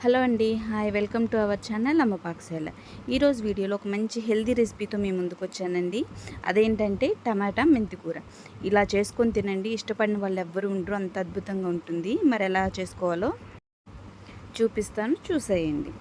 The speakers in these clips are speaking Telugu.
హలో అండి, hi, welcome to our channel అమ్మ పాకశాల. ఈరోజు వీడియోలో ఒక మంచి హెల్దీ రెసిపీతో మీ ముందుకు వచ్చానండి. అదేంటంటే టమాటా మెంతికూర. ఇలా చేసుకొని తినండి, ఇష్టపడిన వాళ్ళు ఎవ్వరు ఉండరు, అంత అద్భుతంగా ఉంటుంది. మరి ఎలా చేసుకోవాలో చూపిస్తాను, చూసేయండి.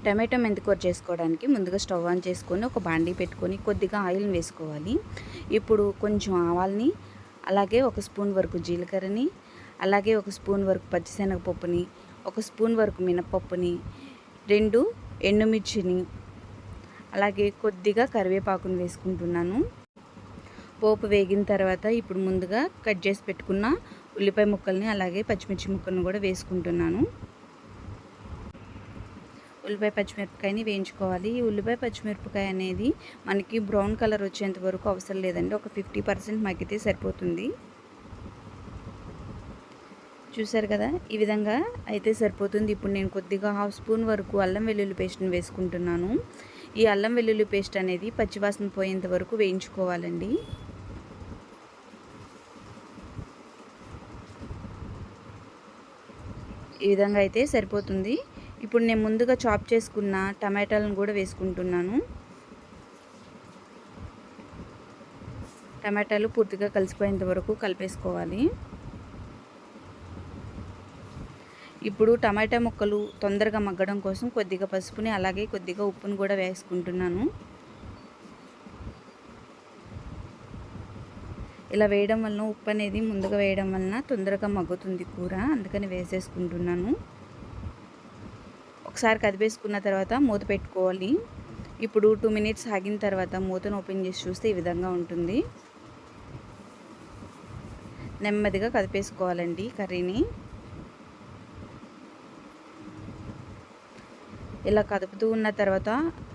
టమాటో మెంతికూర చేసుకోవడానికి ముందుగా స్టవ్ ఆన్ చేసుకొని ఒక బాండీ పెట్టుకొని కొద్దిగా ఆయిల్ని వేసుకోవాలి. ఇప్పుడు కొంచెం ఆవాల్ని, అలాగే ఒక స్పూన్ వరకు జీలకర్రని, అలాగే ఒక స్పూన్ వరకు పచ్చిశనగపప్పుని, ఒక స్పూన్ వరకు మినపప్పుని, 2 ఎండుమిర్చిని, అలాగే కొద్దిగా కరివేపాకుని వేసుకుంటున్నాను. పోపు వేగిన తర్వాత ఇప్పుడు ముందుగా కట్ చేసి పెట్టుకున్న ఉల్లిపాయ ముక్కల్ని, అలాగే పచ్చిమిర్చి ముక్కల్ని కూడా వేసుకుంటున్నాను. ఉల్లిపాయ పచ్చిమిరపకాయని వేయించుకోవాలి. ఈ ఉల్లిపాయ పచ్చిమిరపకాయ అనేది మనకి బ్రౌన్ కలర్ వచ్చేంత వరకు అవసరం లేదండి, ఒక 50% మగ్గితే సరిపోతుంది. చూసారు కదా, ఈ విధంగా అయితే సరిపోతుంది. ఇప్పుడు నేను కొద్దిగా 1/2 స్పూన్ వరకు అల్లం వెల్లుల్లి పేస్ట్ని వేసుకుంటున్నాను. ఈ అల్లం వెల్లుల్లి పేస్ట్ అనేది పచ్చివాసన పోయేంత వరకు వేయించుకోవాలండి. ఈ విధంగా అయితే సరిపోతుంది. ఇప్పుడు నేను ముందుగా చాప్ చేసుకున్న టమాటాలను కూడా వేసుకుంటున్నాను. టమాటాలు పూర్తిగా కలిసిపోయేంత వరకు కలిపేసుకోవాలి. ఇప్పుడు టమాటా ముక్కలు తొందరగా మగ్గడం కోసం కొద్దిగా పసుపుని, అలాగే కొద్దిగా ఉప్పుని కూడా వేసుకుంటున్నాను. ఇలా వేయడం వలన, ఉప్పు అనేది ముందుగా వేయడం వలన తొందరగా మగ్గుతుంది కూర, అందుకని వేసేసుకుంటున్నాను. ఒకసారి కదిపేసుకున్న తర్వాత మూత పెట్టుకోవాలి. ఇప్పుడు 2 మినిట్స్ ఆగిన తర్వాత మూతను ఓపెన్ చేసి చూస్తే ఈ విధంగా ఉంటుంది. నెమ్మదిగా కదిపేసుకోవాలండి కర్రీని. ఇలా కదుపుతూ ఉన్న తర్వాత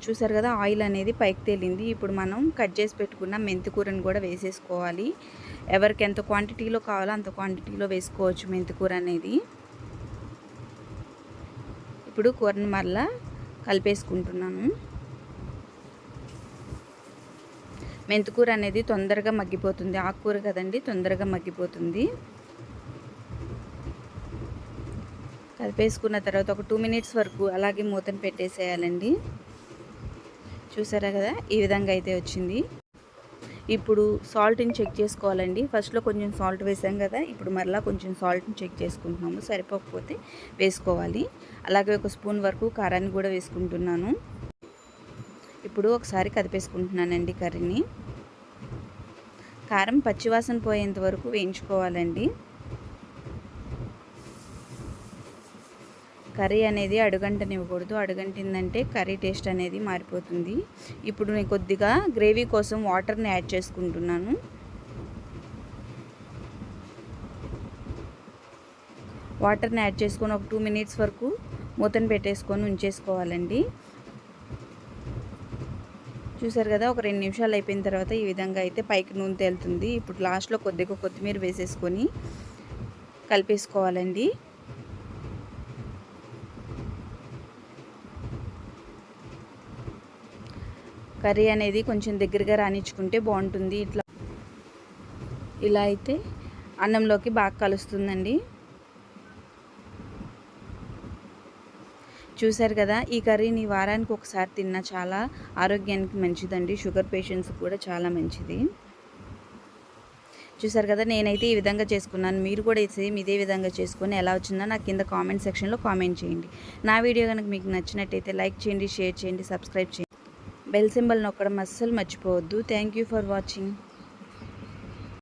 చూసారు కదా, ఆయిల్ అనేది పైకి తేలింది. ఇప్పుడు మనం కట్ చేసి పెట్టుకున్న మెంతికూరని కూడా వేసేసుకోవాలి. ఎవరికి ఎంత క్వాంటిటీలో కావాలో అంత క్వాంటిటీలో వేసుకోవచ్చు మెంతికూర అనేది. ఇప్పుడు కూరని మరలా కలిపేసుకుంటున్నాను. మెంతికూర అనేది తొందరగా మగ్గిపోతుంది, ఆకుకూర కదండి, తొందరగా మగ్గిపోతుంది. కలిపేసుకున్న తర్వాత ఒక 2 మినిట్స్ వరకు అలాగే మూతను పెట్టేసేయాలండి. చూసారా కదా, ఈ విధంగా అయితే వచ్చింది. ఇప్పుడు సాల్ట్ని చెక్ చేసుకోవాలండి. ఫస్ట్లో కొంచెం సాల్ట్ వేసాం కదా, ఇప్పుడు మరలా కొంచెం సాల్ట్ని చెక్ చేసుకుంటున్నాము. సరిపోకపోతే వేసుకోవాలి. అలాగే ఒక స్పూన్ వరకు కారాన్ని కూడా వేసుకుంటున్నాను. ఇప్పుడు ఒకసారి కదిపేసుకుంటున్నానండి కర్రీని. కారం పచ్చివాసన పోయేంత వరకు వేయించుకోవాలండి. కర్రీ అనేది అడుగంటనివ్వకూడదు, అడుగంటిందంటే కర్రీ టేస్ట్ అనేది మారిపోతుంది. ఇప్పుడు నేను కొద్దిగా గ్రేవీ కోసం వాటర్ని యాడ్ చేసుకుంటున్నాను. వాటర్ని యాడ్ చేసుకొని ఒక 2 మినిట్స్ వరకు మూతను పెట్టేసుకొని ఉంచేసుకోవాలండి. చూసారు కదా, ఒక 2 నిమిషాలు అయిపోయిన తర్వాత ఈ విధంగా అయితే పైకి నూనె తేలుతుంది. ఇప్పుడు లాస్ట్లో కొద్దిగా కొత్తిమీర వేసేసుకొని కలిపేసుకోవాలండి. కర్రీ అనేది కొంచెం దగ్గరగా రానిచ్చుకుంటే బాగుంటుంది. ఇలా అయితే అన్నంలోకి బాగా కలుస్తుందండి. చూసారు కదా, ఈ కర్రీని వారానికి ఒకసారి తిన్నా చాలా ఆరోగ్యానికి మంచిదండి. షుగర్ పేషెంట్స్ కూడా చాలా మంచిది. చూసారు కదా, నేనైతే ఈ విధంగా చేసుకున్నాను. మీరు కూడా సేమ్ ఇదే విధంగా చేసుకొని ఎలా వచ్చిందో నాకు కింద కామెంట్ సెక్షన్లో కామెంట్ చేయండి. నా వీడియో కనుక మీకు నచ్చినట్టయితే లైక్ చేయండి, షేర్ చేయండి, సబ్స్క్రైబ్ చేయండి. బెల్ సింబల్ నొక్కడం అస్సలు మర్చిపోవద్దు. Thank you for watching.